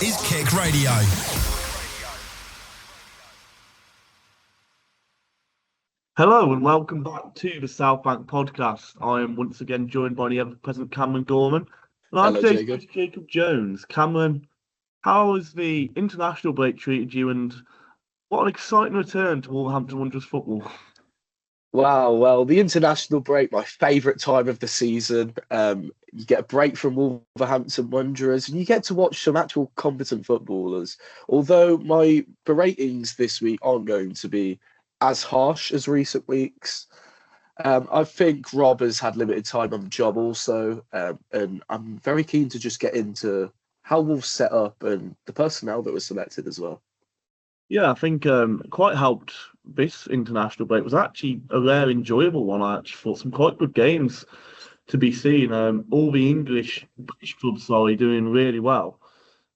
is KIC Radio. Hello and welcome back to the Southbank Podcast. I am once again joined by the ever-present Cameron Gorman. And I'm Hello, today's host, Jacob Jones. Cameron, how has the international break treated you, and what an exciting return to Wolverhampton Wanderers football? Wow, well, the international break, my favourite time of the season. You get a break from Wolverhampton Wanderers and you get to watch some actual competent footballers. Although my beratings this week aren't going to be as harsh as recent weeks. I think Rob has had limited time on the job also, and I'm very keen to just get into how Wolves set up and the personnel that was selected as well. Yeah, I think quite helped this international break. It was actually a rare, enjoyable one. I actually thought some quite good games to be seen. All the British clubs, doing really well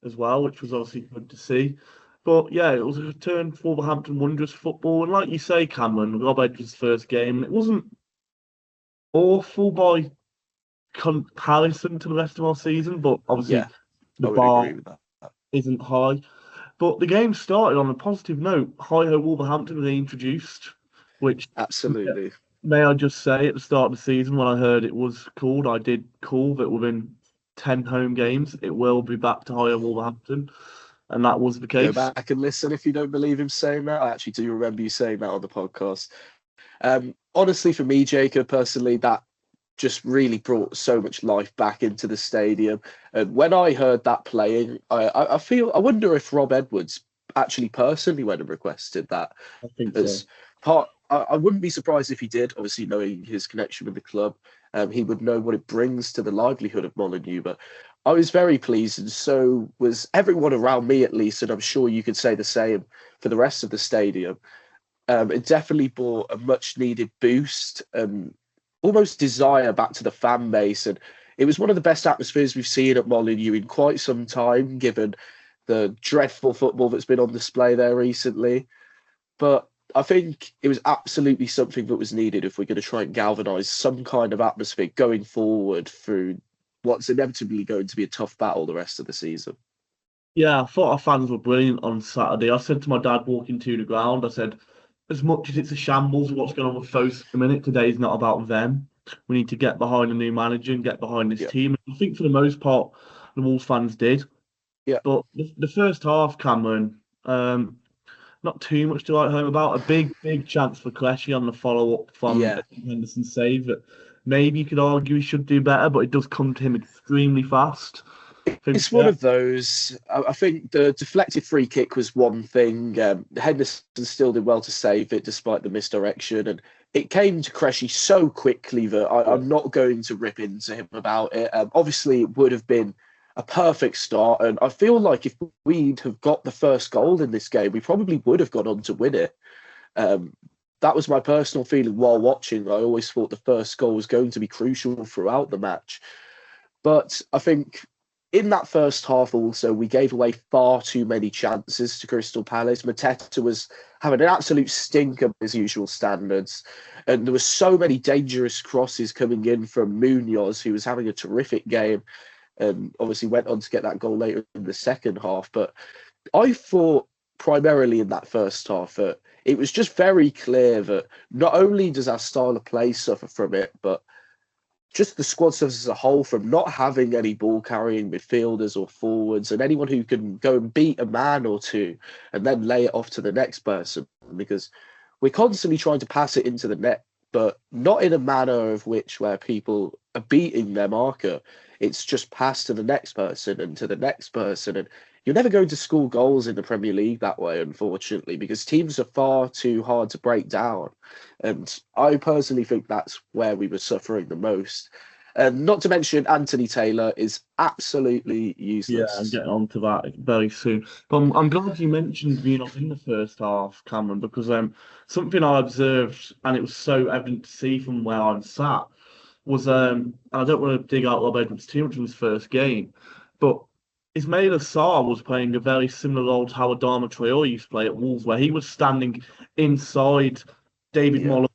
as well, which was obviously good to see. But yeah, it was a return for Wolverhampton Wanderers football. And like you say, Cameron, Rob Edwards' first game, it wasn't awful by comparison to the rest of our season, but obviously the bar isn't high. But the game started on a positive note. Hi-ho Wolverhampton reintroduced, which absolutely. May I just say, at the start of the season, when I heard it was called, I did call that within 10 home games, it will be back to Hi-ho Wolverhampton. And that was the case. Go back and listen if you don't believe him saying that. I actually do remember you saying that on the podcast. Honestly, for me, Jacob, personally, that just really brought so much life back into the stadium. And when I heard that playing, I wonder if Rob Edwards actually personally went and requested that. I think so. I wouldn't be surprised if he did, obviously knowing his connection with the club. He would know what it brings to the livelihood of Molineux. But I was very pleased, and so was everyone around me at least, and I'm sure you could say the same for the rest of the stadium. It definitely brought a much-needed boost and almost desire back to the fan base. And it was one of the best atmospheres we've seen at Molineux in quite some time, given the dreadful football that's been on display there recently. But I think it was absolutely something that was needed if we're going to try and galvanise some kind of atmosphere going forward through what's inevitably going to be a tough battle the rest of the season. Yeah, I thought our fans were brilliant on Saturday. I said to my dad walking to the ground, I said, as much as it's a shambles what's going on with Foes at the minute, today's not about them. We need to get behind a new manager and get behind this team. And I think for the most part, the Wolves fans did. Yeah. But the first half, Cameron, not too much to write home about. A big chance for Clechy on the follow-up from Henderson's save that maybe you could argue he should do better, but it does come to him extremely fast. It's one of those. I think the deflected free kick was one thing. Henderson still did well to save it despite the misdirection, and it came to Crechy so quickly that I'm not going to rip into him about it. Obviously, it would have been a perfect start, and I feel like if we'd have got the first goal in this game, we probably would have gone on to win it. That was my personal feeling while watching. I always thought the first goal was going to be crucial throughout the match. But I think in that first half also, we gave away far too many chances to Crystal Palace. Mateta was having an absolute stinker by his usual standards. And there were so many dangerous crosses coming in from Munoz, who was having a terrific game. And obviously went on to get that goal later in the second half. But I thought primarily in that first half that it was just very clear that not only does our style of play suffer from it, but just the squad suffers as a whole from not having any ball-carrying midfielders or forwards and anyone who can go and beat a man or two and then lay it off to the next person, because we're constantly trying to pass it into the net, but not in a manner of which where people are beating their marker. It's just pass to the next person and to the next person. And you're never going to score goals in the Premier League that way, unfortunately, because teams are far too hard to break down. And I personally think that's where we were suffering the most. And not to mention, Anthony Taylor is absolutely useless. Yeah, I'm getting on to that very soon. But I'm glad you mentioned Munoz in the first half, Cameron, because something I observed, and it was so evident to see from where I'm sat, was, I don't want to dig out Rob Edwards too much in his first game, but Ismail Assar was playing a very similar role to how Adama Traore used to play at Wolves, where he was standing inside David Moller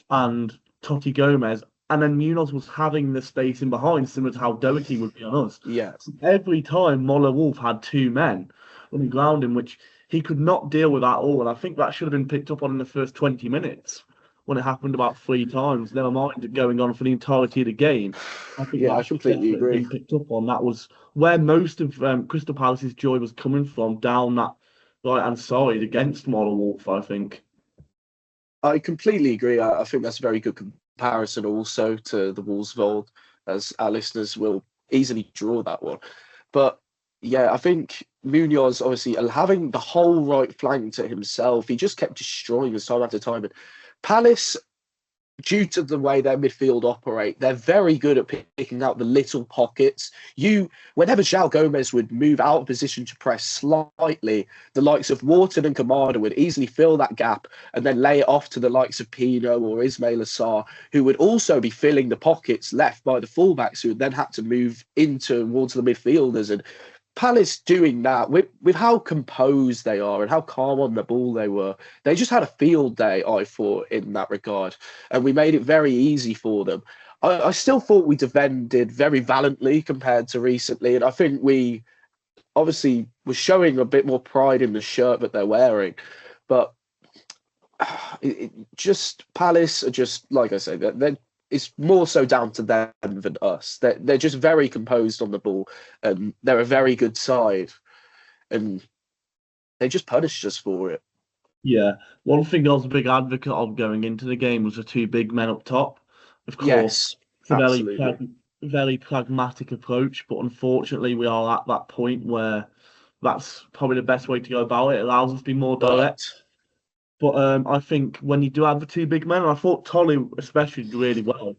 and Totti Gomez and then Munoz was having the space in behind, similar to how Doherty would be on us. Yeah. Every time Moller Wolf had two men running ground him, which he could not deal with at all. And I think that should have been picked up on in the first 20 minutes when it happened about three times. Never mind it going on for the entirety of the game. I think Yeah, that I completely should have agree. been picked up on. That was where most of Crystal Palace's joy was coming from, down that right-hand side against Moller Wolf, I think. I completely agree. I think that's a very good comparison also to the Wolves-Vold, as our listeners will easily draw that one. But yeah, I think Munoz, obviously, having the whole right flank to himself, he just kept destroying us time after time. And Palace, due to the way their midfield operate, they're very good at picking out the little pockets. Whenever João Gomez would move out of position to press slightly, the likes of Wharton and Kamada would easily fill that gap and then lay it off to the likes of Pino or Ismail Assar, who would also be filling the pockets left by the fullbacks, who would then have to move in towards the midfielders. And Palace doing that with how composed they are and how calm on the ball they were. They just had a field day, I thought, in that regard. And we made it very easy for them. I still thought we defended very valiantly compared to recently. And I think we obviously were showing a bit more pride in the shirt that they're wearing. But Palace are just, like I say, it's more so down to them than us. They're just very composed on the ball, and they're a very good side, and they just punished us for it. Yeah, one thing I was a big advocate of going into the game was the two big men up top. Of course, Yes, it's a absolutely. very pragmatic approach, but unfortunately, we are at that point where that's probably the best way to go about it. It allows us to be more direct. But I think when you do have the two big men, and I thought Tolly especially did really well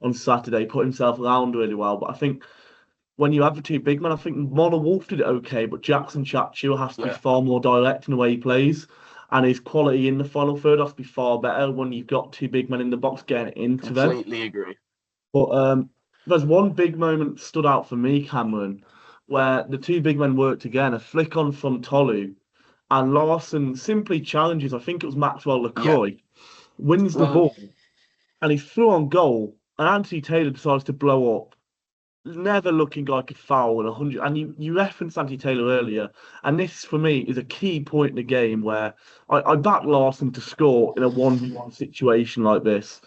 on Saturday, put himself around really well. But I think when you have the two big men, I think Moller Wolf did it okay, but Jackson Chatfield has to be far more direct in the way he plays. And his quality in the final third has to be far better when you've got two big men in the box getting into them. Completely agree. But there's one big moment stood out for me, Cameron, where the two big men worked again, a flick on from Tolu, and Larson simply challenges, I think it was Maxwell LaCroix, wins the ball, and he's through on goal, and Anthony Taylor decides to blow up. Never looking like a foul in 100. And you referenced Anthony Taylor earlier, and this for me is a key point in the game where I back Larson to score in a 1v1 situation like this.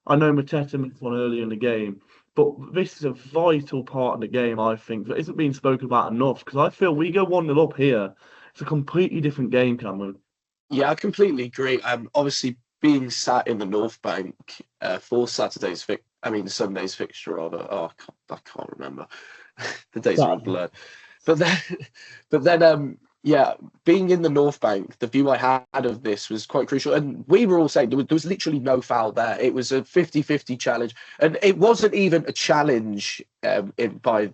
I know Mateta missed one earlier in the game, but this is a vital part of the game, I think, that isn't being spoken about enough, because I feel we go 1-0 up here, it's a completely different game, Cameron. Yeah, I completely agree. Obviously, being sat in the North Bank for Sunday's fixture rather. Oh, I can't remember. The days are all blurred. But then, being in the North Bank, the view I had of this was quite crucial. And we were all saying there was literally no foul there. It was a 50-50 challenge. And it wasn't even a challenge by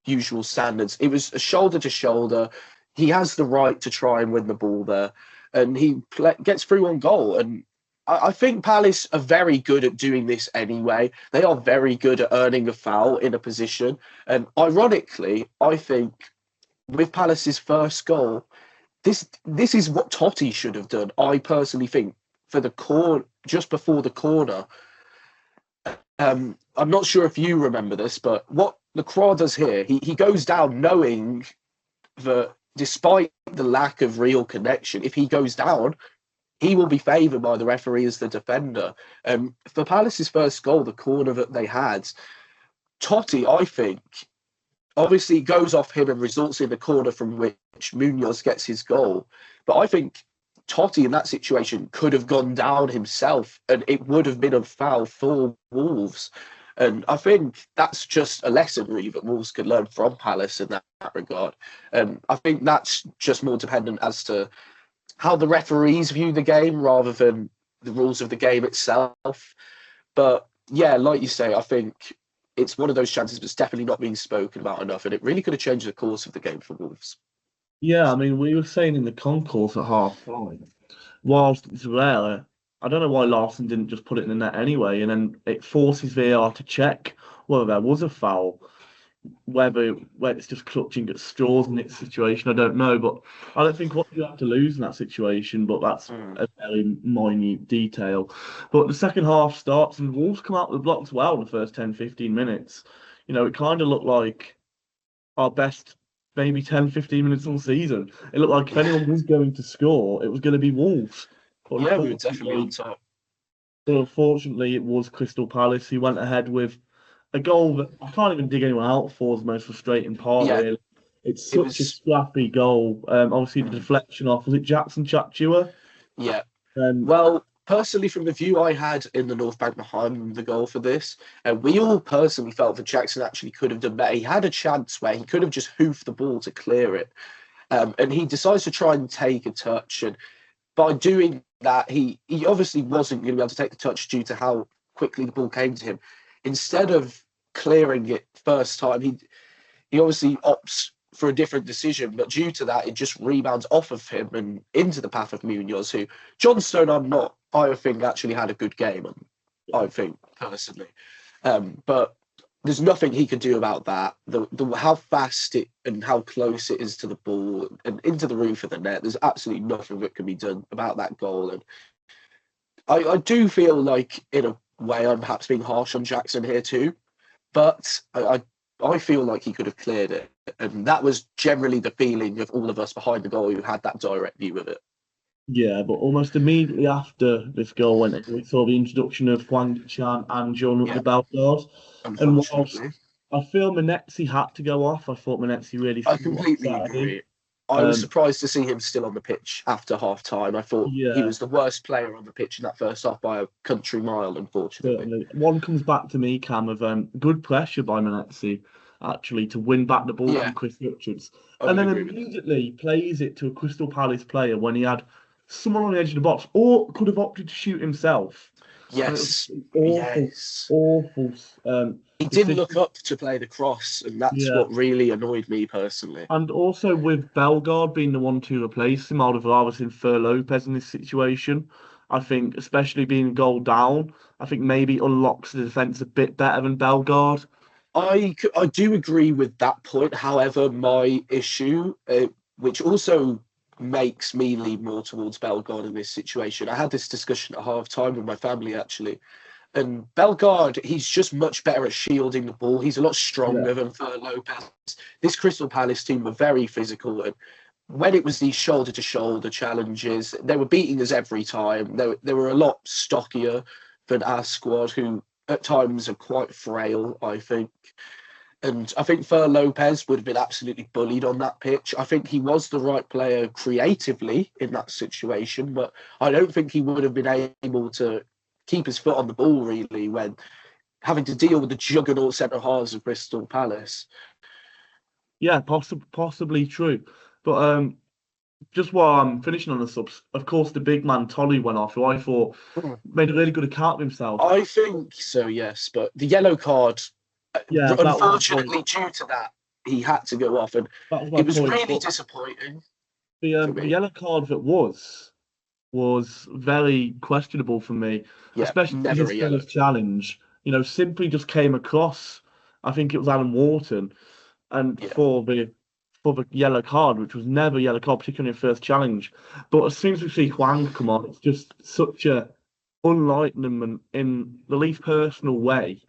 usual standards. It was a shoulder to shoulder. He has the right to try and win the ball there. And he gets through on goal. And I think Palace are very good at doing this anyway. They are very good at earning a foul in a position. And ironically, I think with Palace's first goal, this is what Totti should have done. I personally think for the corner, just before the corner. I'm not sure if you remember this, but what Lacroix does here, he goes down knowing that despite the lack of real connection, if he goes down, he will be favoured by the referee as the defender. For Palace's first goal, the corner that they had, Totti, I think, obviously goes off him and results in the corner from which Munoz gets his goal. But I think Totti in that situation could have gone down himself and it would have been a foul for Wolves. And I think that's just a lesson really that Wolves could learn from Palace in that regard. I think that's just more dependent as to how the referees view the game rather than the rules of the game itself. But yeah, like you say, I think it's one of those chances that's definitely not being spoken about enough, and it really could have changed the course of the game for Wolves. Yeah, I mean, we were saying in the concourse at half time, whilst it's rare, I don't know why Larson didn't just put it in the net anyway, and then it forces VAR to check whether there was a foul. whether it's just clutching at straws in its situation, I don't know. But I don't think what you have to lose in that situation, but that's a very minute detail. But the second half starts and Wolves come out with the blocks well in the first 10, 15 minutes. It kind of looked like our best maybe 10, 15 minutes all season. It looked like if anyone was going to score, it was going to be Wolves. But Yeah, we were definitely on top. But unfortunately, it was Crystal Palace who went ahead with a goal that I can't even dig anyone out for. Is the most frustrating part, really. It's such a scrappy goal. Obviously, the deflection off. Was it Jackson Chatchua? Yeah. Well, personally, from the view I had in the North Bank behind the goal for this, we all personally felt that Jackson actually could have done better. He had a chance where he could have just hoofed the ball to clear it. And he decides to try and take a touch. And by doing that, he obviously wasn't going to be able to take the touch due to how quickly the ball came to him. Instead of clearing it first time, he obviously opts for a different decision, but due to that, it just rebounds off of him and into the path of Munoz, who John Stone, I think actually had a good game, I think, personally. But there's nothing he could do about that. How fast it and how close it is to the ball and into the roof of the net, there's absolutely nothing that can be done about that goal. And I do feel like, in a way, I'm perhaps being harsh on Jackson here too, but I feel like he could have cleared it. And that was generally the feeling of all of us behind the goal who had that direct view of it. Yeah, but almost immediately after this goal went in, we saw the introduction of Hwang Chan and John Bellegarde. And whilst I feel Manetzi had to go off, I thought Manetzi really... I completely agree. I was surprised to see him still on the pitch after half-time. I thought he was the worst player on the pitch in that first half by a country mile, unfortunately. Certainly. One comes back to me, Cam, of good pressure by Manetzi, actually, to win back the ball from Chris Richards. And then immediately plays it to a Crystal Palace player when he had someone on the edge of the box, or could have opted to shoot himself. Yes. Awful. He didn't look up to play the cross, and that's what really annoyed me personally. And also with Bellegarde being the one to replace him, I would have rather seen Fer Lopez in this situation. I think, especially being a goal down, I think maybe unlocks the defence a bit better than Bellegarde. I do agree with that point. However, my issue, which also makes me lean more towards Bellegarde in this situation, I had this discussion at half-time with my family, actually. And Bellegarde, he's just much better at shielding the ball. He's a lot stronger than Fer Lopez. This Crystal Palace team were very physical. And when it was these shoulder-to-shoulder challenges, they were beating us every time. They were a lot stockier than our squad, who at times are quite frail, I think. And I think Fer Lopez would have been absolutely bullied on that pitch. I think he was the right player creatively in that situation, but I don't think he would have been able to keep his foot on the ball, really, when having to deal with the juggernaut centre halves of Crystal Palace. Yeah, possibly true. But just while I'm finishing on the subs, of course, the big man Tolly went off, who I thought made a really good account of himself. I think so, yes. But the yellow card, unfortunately, due to that, he had to go off. And it was really disappointing. The yellow card that was very questionable for me, especially his first challenge. Simply just came across. I think it was Alan Wharton, and for the yellow card, which was never a yellow card, particularly in first challenge. But as soon as we see Hwang come on, it's just such a unlightenment in the least personal way,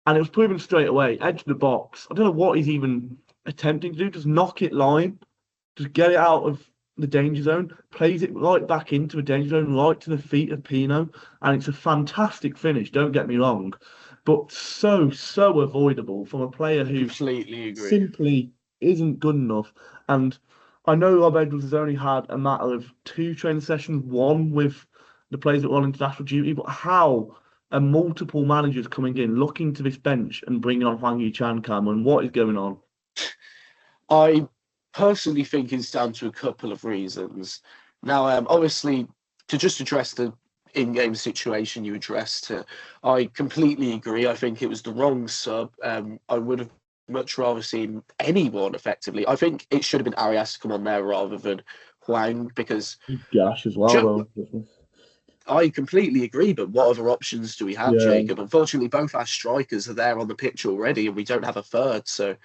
and it was proven straight away. Edge of the box. I don't know what he's even attempting to do. Just knock it line, just get it out of the danger zone, plays it right back into the danger zone, right to the feet of Pino, and it's a fantastic finish, don't get me wrong, but so avoidable from a player who simply isn't good enough. And I know Rob Edwards has only had a matter of 2 training sessions, one with the players that were on international duty, but how are multiple managers coming in, looking to this bench and bringing on Hwang Yi-chan, Cameron? What is going on? I personally think it's down to a couple of reasons. Now, obviously, to just address the in-game situation you addressed, I completely agree. I think it was the wrong sub. I would have much rather seen anyone, effectively. I think it should have been Arias to come on there rather than Hwang, because... Gash as well, though. I completely agree, but what other options do we have, Yeah, Jacob? Unfortunately, both our strikers are there on the pitch already, and we don't have a third, so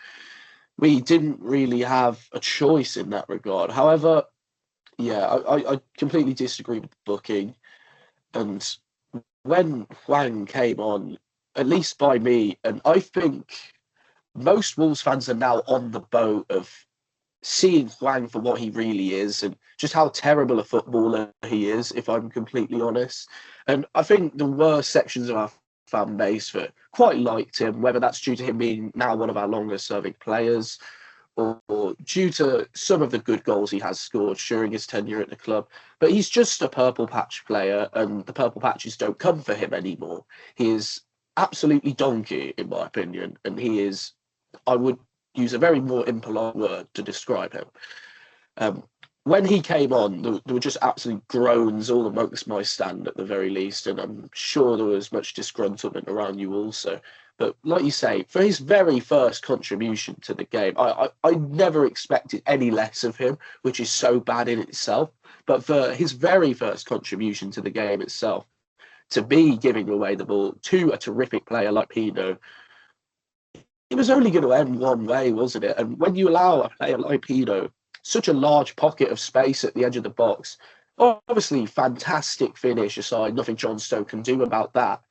we didn't really have a choice in that regard. However, yeah, I completely disagree with the booking. And when Hwang came on, at least by me, and I think most Wolves fans are now on the boat of seeing Hwang for what he really is and just how terrible a footballer he is, if I'm completely honest. And I think the worst sections of our fan base that quite liked him, whether that's due to him being now one of our longest serving players or due to some of the good goals he has scored during his tenure at the club. But he's just a purple patch player, and the purple patches don't come for him anymore. He is absolutely donkey, in my opinion, and he is, I would use a very more impolite word to describe him. Um, when he came on, there were just absolute groans all amongst my stand at the very least, and I'm sure there was much disgruntlement around you also. But like you say, for his very first contribution to the game, I never expected any less of him, which is so bad in itself. But for his very first contribution to the game itself, to be giving away the ball to a terrific player like Pino, it was only going to end one way, wasn't it? And when you allow a player like Pino such a large pocket of space at the edge of the box, obviously fantastic finish aside, nothing John Stowe can do about that.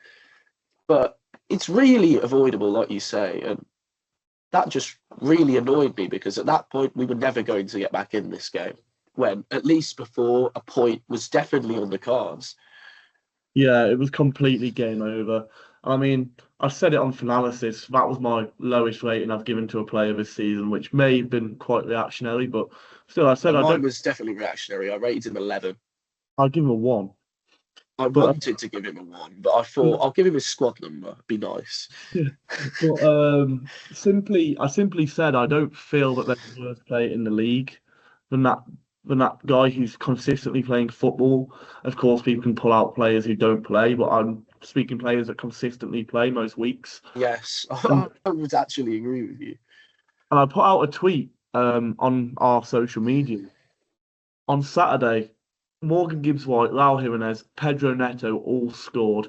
But it's really avoidable, like you say, and that just really annoyed me because at that point we were never going to get back in this game. When at least before a point was definitely on the cards. yeah, it was completely game over. I mean, I said it on Finalysis. That was my lowest rating I've given to a player this season, which may have been quite reactionary, but still, I said And I mine don't. was definitely reactionary. I rated him 11. I'll give him a one. I But wanted to give him a 1, but I thought I'll give him his squad number. Be nice. but I simply said I don't feel that there's a worse player in the league than that than that guy who's consistently playing football. Of course, people can pull out players who don't play, but I'm speaking players that consistently play most weeks. Yes, And I would actually agree with you. and I put out a tweet on our social media on Saturday. Morgan Gibbs White, Raul Jimenez, Pedro Neto all scored.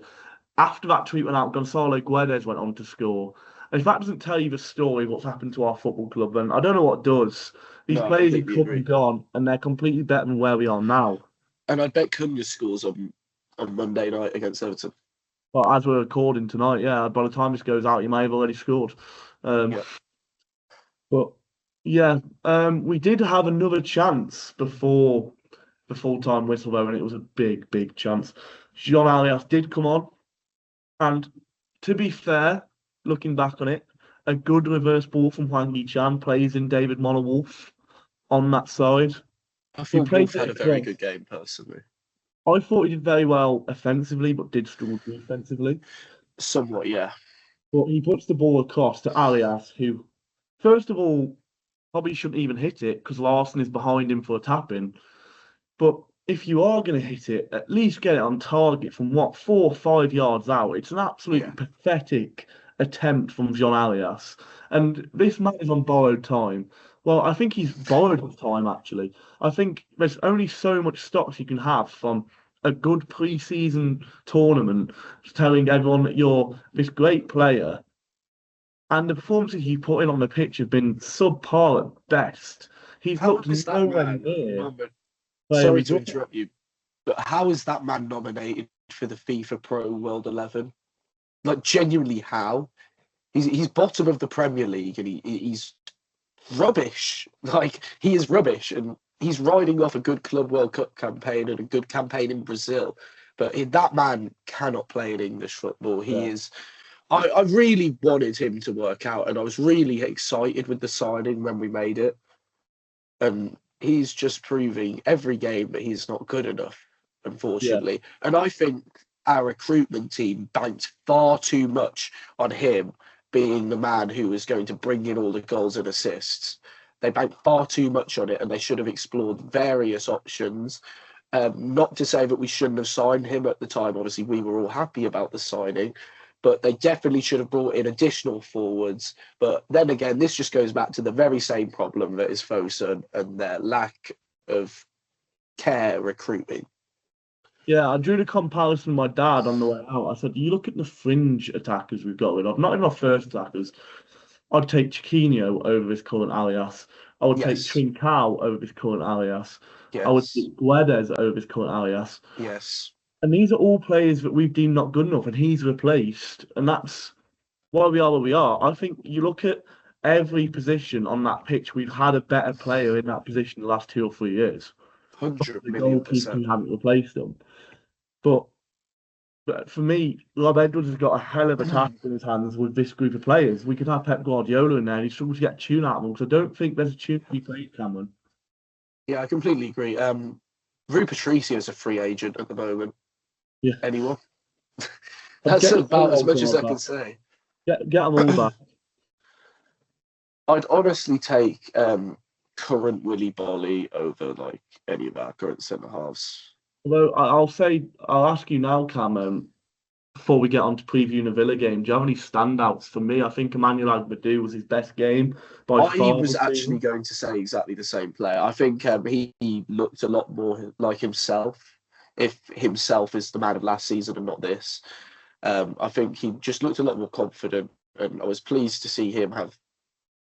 After that tweet went out, Gonzalo Guedes went on to score. And if that doesn't tell you the story of what's happened to our football club, then I don't know what does. These No, I players have completely come and agree. gone, and they're completely better than where we are now. And I bet Cunha scores on Monday night against Everton. But as we're recording tonight, yeah, by the time this goes out, you may have already scored. Um, Yeah. but yeah, we did have another chance before the full-time whistle, though, and it was a big, big chance. Jean Alias did come on, and to be fair, looking back on it, a good reverse ball from Hwang Yi-chan plays in David Moller-Wolf on that side. I He thought played Wolf it had a very across. good game personally. I thought he did very well offensively, but did struggle defensively. Somewhat, yeah. But he puts the ball across to Alias, who, first of all, probably shouldn't even hit it because Larson is behind him for a tap-in. But if you are going to hit it, at least get it on target from 4 or 5 yards out. It's an absolutely Yeah. pathetic attempt from Jean Alias. And this man is on borrowed time. Well, I think he's borrowed his time, actually. I think there's only so much stocks you can have from a good pre-season tournament telling everyone that you're this great player. And the performances he put in on the pitch have been subpar at best. He's How looked is that nowhere man near where Sorry he to was. interrupt you, but how is that man nominated for the FIFA Pro World 11? Like, genuinely, how? He's bottom of the Premier League and he's rubbish. Like, he is rubbish, and he's riding off a good Club World Cup campaign and a good campaign in Brazil. But that man cannot play in English football. He Yeah. is. I really wanted him to work out, and I was really excited with the signing when we made it. And he's just proving every game that he's not good enough, Yeah. unfortunately. And I think our recruitment team banked far too much on him being the man who was going to bring in all the goals and assists. They banked far too much on it, and they should have explored various options. Not to say that we shouldn't have signed him at the time. Obviously, we were all happy about the signing, but they definitely should have brought in additional forwards. But then again, this just goes back to the very same problem that is Fosun and their lack of care recruiting. Yeah, I drew the comparison with my dad on the way out. I said, you look at the fringe attackers we've got rid of, not even our first attackers. I'd take Chiquinho over his current alias. I would take Yes, Trincao over his current alias. I would yes, take Guedes over his current alias. yes. And these are all players that we've deemed not good enough, and he's replaced. And that's why we are where we are. I think you look at every position on that pitch, we've had a better player in that position the last 2 or 3 years. 100 The million goalkeeper percent. who haven't replaced them. But for me, Rob Edwards has got a hell of a task in his hands with this group of players. We could have Pep Guardiola in there, and he struggles to get a tune out of them because I don't think there's a tune to be played, Cameron. Yeah, I completely agree. Rui Patricio is a free agent at the moment. Yeah, Anyone? I'd That's get about as all much as I back. can say. Get them all back. I'd honestly take current Willy Bolly over like any of our current centre halves. Although I'll ask you now, Cam, before we get on to previewing the Villa game, do you have any standouts for me? I think Emmanuel Agbadou was his best game by I far was this actually season. going to say exactly the same player. I think he looked a lot more like himself, if himself is the man of last season and not this. I think he just looked a lot more confident, and I was pleased to see him have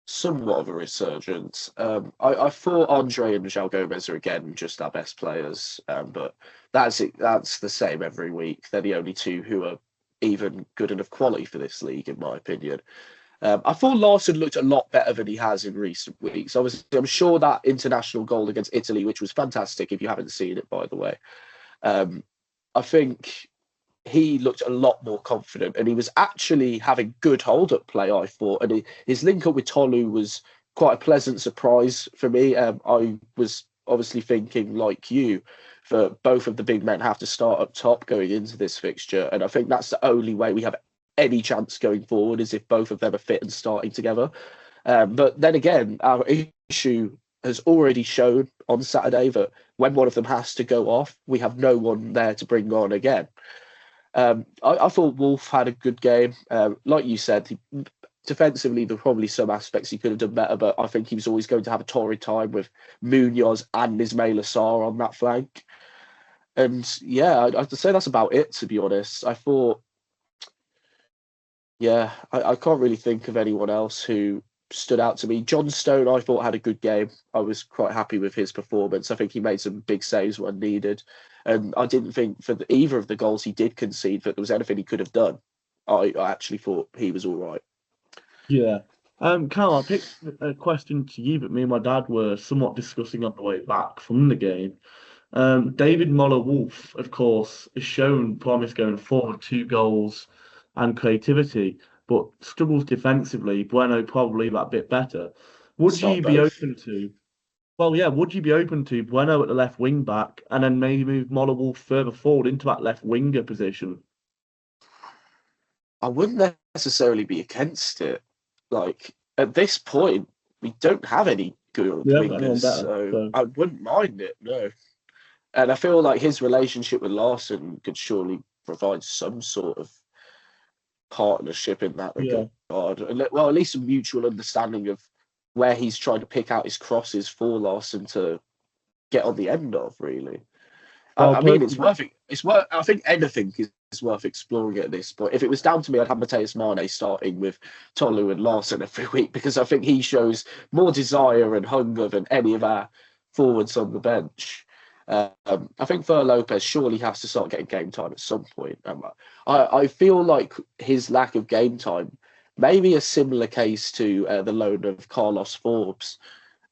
somewhat of a resurgence. I thought Andre and João Gomez are again just our best players, but that's it. That's the same every week. They're the only two who are even good enough quality for this league, in my opinion. I thought Larson looked a lot better than he has in recent weeks. I'm sure that international goal against Italy, which was fantastic, if you haven't seen it, by the way, I think he looked a lot more confident, and he was actually having good hold-up play, I thought. And his link-up with Tolu was quite a pleasant surprise for me. I was obviously thinking, like you, that both of the big men have to start up top going into this fixture. And I think that's the only way we have any chance going forward, is if both of them are fit and starting together. But then again, our issue has already shown on Saturday that when one of them has to go off, we have no one there to bring on again. I thought Wolf had a good game. Like you said, defensively, there were probably some aspects he could have done better, but I think he was always going to have a torrid time with Munoz and Ismail Assar on that flank. And yeah, I'd say that's about it, to be honest. I thought, yeah, I can't really think of anyone else who stood out to me. John Stone, I thought, had a good game. I was quite happy with his performance. I think he made some big saves when needed. And I didn't think for either of the goals he did concede that there was anything he could have done. I actually thought he was all right. Yeah. Cal, I picked a question to you, but me and my dad were somewhat discussing on the way back from the game. David Moller-Wolf, of course, has shown promise going forward, 2 goals and creativity, but struggles defensively. Bueno probably that bit better. Would Start you be both. open to? Well, yeah. Would you be open to Bueno at the left wing back and then maybe move Moller-Wolf further forward into that left winger position? I wouldn't necessarily be against it. Like, at this point, we don't have any good We haven't got anyone wingers, better. so So I wouldn't mind it, no. And I feel like his relationship with Larson could surely provide some sort of partnership in that yeah, regard. Well, at least a mutual understanding of where he's trying to pick out his crosses for Larson to get on the end of, really. well, I mean, it's personally, worth it. It's worth. I think anything is worth exploring at this point. If it was down to me, I'd have Mateus Mane starting with Tolu and Larson every week, because I think he shows more desire and hunger than any of our forwards on the bench. I think Fer Lopez surely has to start getting game time at some point. I feel like his lack of game time may be a similar case to the loan of Carlos Forbes.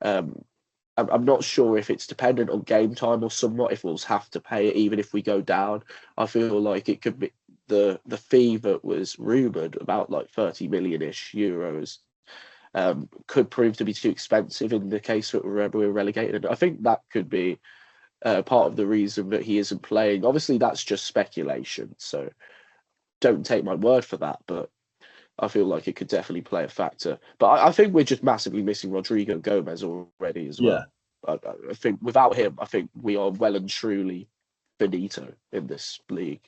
I'm not sure if it's dependent on game time or somewhat, if we'll have to pay it even if we go down. I feel like it could be the fee that was rumoured, about like 30 million-ish euros, could prove to be too expensive in the case that we're relegated. I think that could be part of the reason that he isn't playing. Obviously, that's just speculation, so don't take my word for that, but I feel like it could definitely play a factor. But I think we're just massively missing Rodrigo Gomez already as yeah. well. I think without him, I think we are well and truly finito in this league.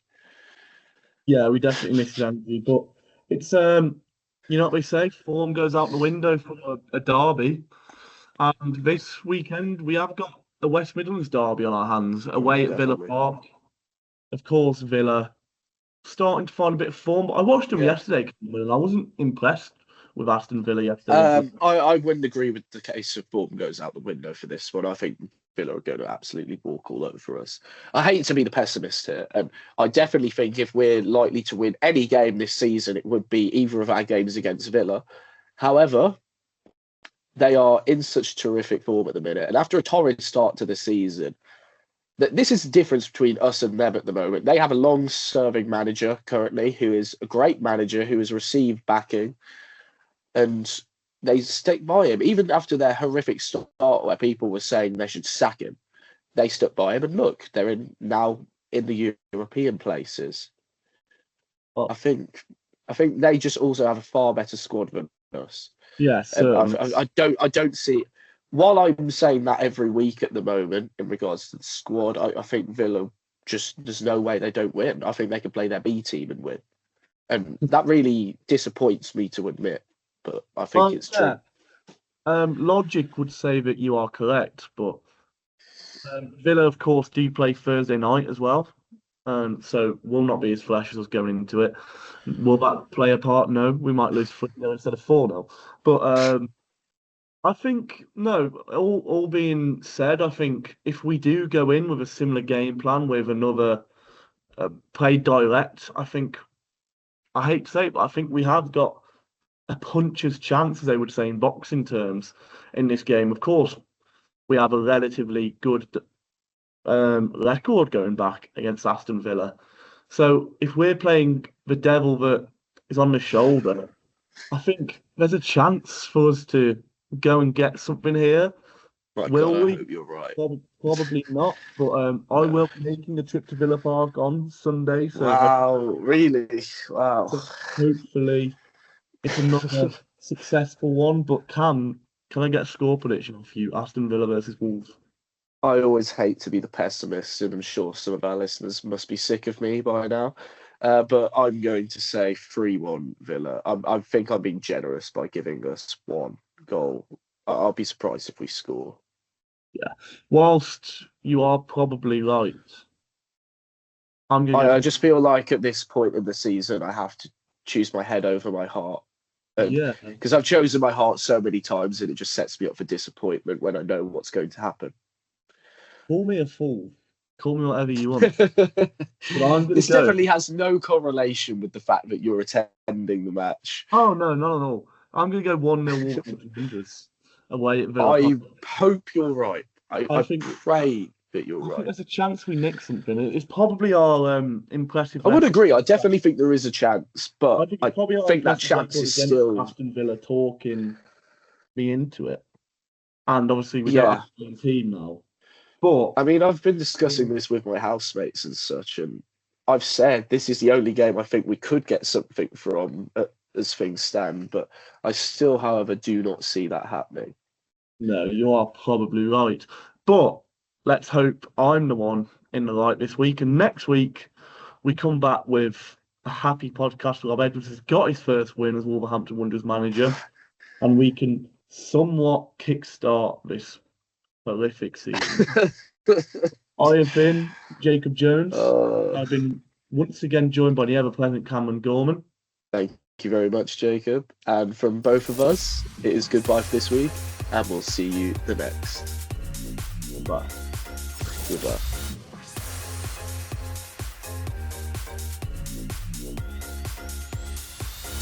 Yeah, we definitely missed Andy, but it's you know what they say, form goes out the window for a derby. And this weekend we have got the West Midlands derby on our hands, away at Villa Definitely. Park. of course, Villa starting to find a bit of form. But I watched them yesterday, and I wasn't impressed with Aston Villa yesterday. I wouldn't agree with the case of form goes out the window for this one. I think Villa are going to absolutely walk all over us. I hate to be the pessimist here, and I definitely think if we're likely to win any game this season, it would be either of our games against Villa. However, they are in such terrific form at the minute, and after a torrid start to the season, this is the difference between us and them at the moment. They have a long-serving manager currently who is a great manager who has received backing, and they stick by him. Even after their horrific start where people were saying they should sack him, they stuck by him, and look, they're now in the European places. Well, I think they just also have a far better squad than us. Yes, I don't see. While I'm saying that every week at the moment in regards to the squad, I think Villa there's no way they don't win. I think they can play their B team and win. And that really disappoints me to admit, but I think it's true. Logic would say that you are correct, but Villa, of course, do play Thursday night as well. So will not be as fresh as us going into it. Will that play a part? No, we might lose 3-0 instead of 4-0. But I think, no, all being said, I think if we do go in with a similar game plan with another play direct, I think, I hate to say it, but I think we have got a puncher's chance, as they would say in boxing terms, in this game. Of course, we have a relatively good record going back against Aston Villa. So if we're playing the devil that is on the shoulder, I think there's a chance for us to go and get something here. Will we? I hope you're right. Probably not, but I will be making a trip to Villa Park on Sunday. So wow, really? Wow. So hopefully it's another successful one, but can I get a score prediction off you? Aston Villa versus Wolves. I always hate to be the pessimist, and I'm sure some of our listeners must be sick of me by now. But I'm going to say 3-1 Villa. I think I'm being generous by giving us one goal. I'll be surprised if we score. Yeah. Whilst you are probably right, I just feel like at this point in the season, I have to choose my head over my heart. Because I've chosen my heart so many times, and it just sets me up for disappointment when I know what's going to happen. Call me a fool. Call me whatever you want. This definitely has no correlation with the fact that you're attending the match. Oh, no, not at all. I'm going to go 1-0 Wolves away at Villa. I hope you're right. I pray that you're right. I think there's a chance we nick something. It's probably our impressive. I would agree. I definitely think there is a chance, but I think that chance is still Aston Villa talking me into it. And obviously we don't have a team now. But I mean, I've been discussing this with my housemates and such, and I've said this is the only game I think we could get something from as things stand. But I still, however, do not see that happening. No, you are probably right. But let's hope I'm the one in the right this week. And next week, we come back with a happy podcast. Rob Edwards has got his first win as Wolverhampton Wanderers manager. And we can somewhat kickstart this horrific season. I have been Jacob Jones. I've been once again joined by the ever-present Cameron Gorman. Thank you very much, Jacob. And from both of us, it is goodbye for this week, and we'll see you the next. Goodbye. Goodbye.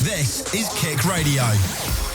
This is KIC Radio.